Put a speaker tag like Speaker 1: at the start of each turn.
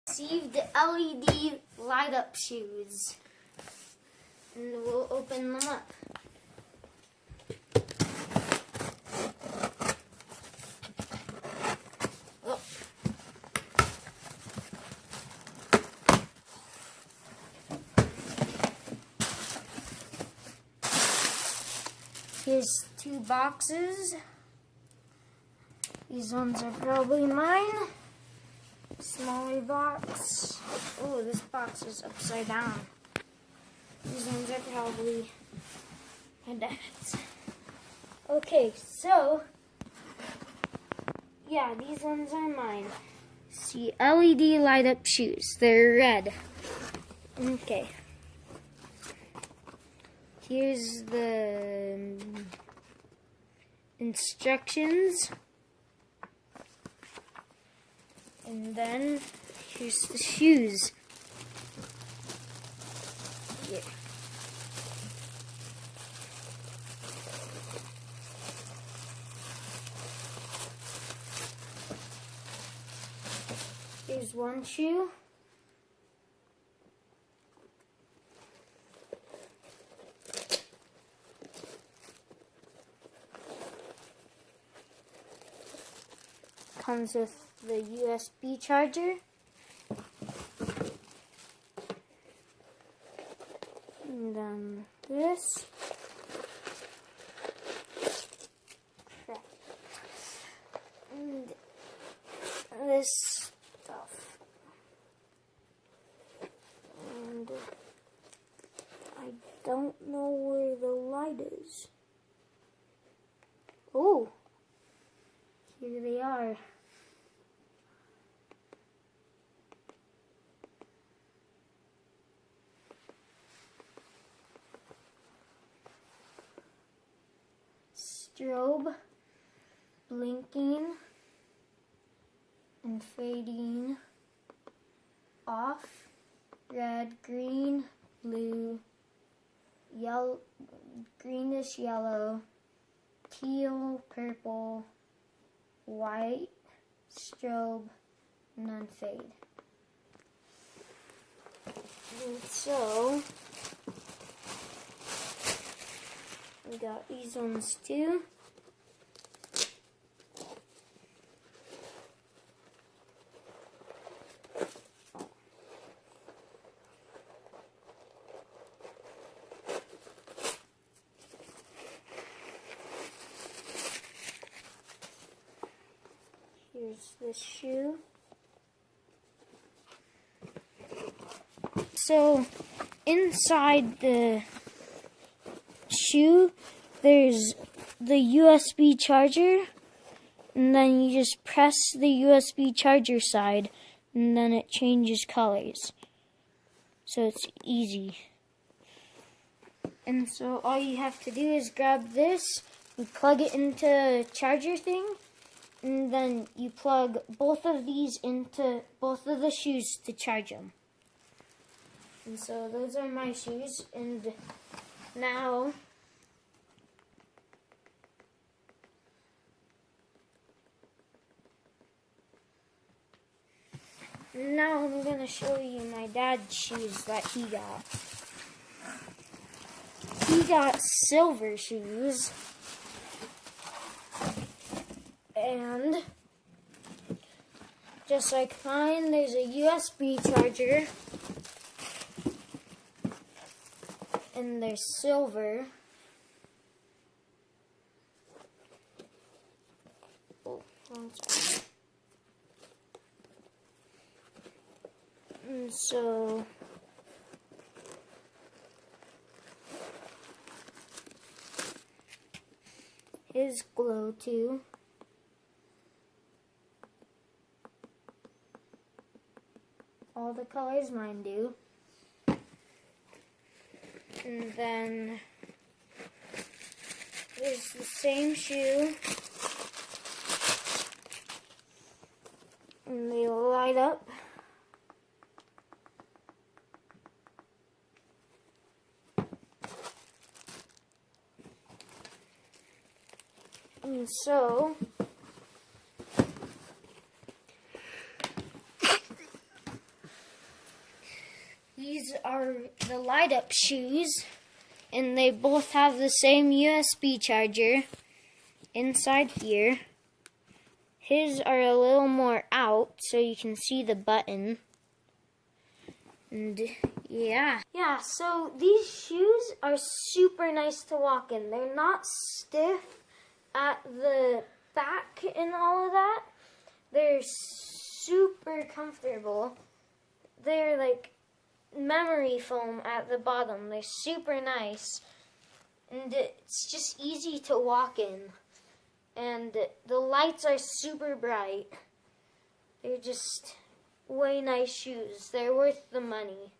Speaker 1: Received LED light up shoes, and we'll open them up. Oh. Here's 2 boxes. These ones are probably mine. Smaller box. Oh, this box is upside down. These ones are probably my dad's. Okay, so yeah, these ones are mine. See, LED light up shoes. They're red. Okay. Here's the instructions. And then here's the shoes. Yeah. Here's one shoe. Comes with the USB charger. And then this. Crap. And this stuff. And I don't know where the light is. Oh, here they are. Strobe, blinking and fading off, red, green, blue, yellow, greenish yellow, teal, purple, white, strobe, and then fade. And so we got these ones too. Here's this shoe. So inside the shoe, there's the USB charger, and then you just press the USB charger side, and then it changes colors. So it's easy. And so all you have to do is grab this, you plug it into a charger thing, and then you plug both of these into both of the shoes to charge them. And so those are my shoes, and now I'm going to show you my dad's shoes that he got. He got silver shoes. And just like mine, there's a USB charger. And they're silver. Oh, wrong spot. And so his glow too. All the colors mine do. And then there's the same shoe. And they light up. And so These are the light up shoes, and they both have the same USB charger inside here. His are a little more out so you can see the button. And yeah, so these shoes are super nice to walk in. They're not stiff at the back and all of that. They're super comfortable. They're like memory foam at the bottom. They're super nice. And it's just easy to walk in. And the lights are super bright. They're just way nice shoes. They're worth the money.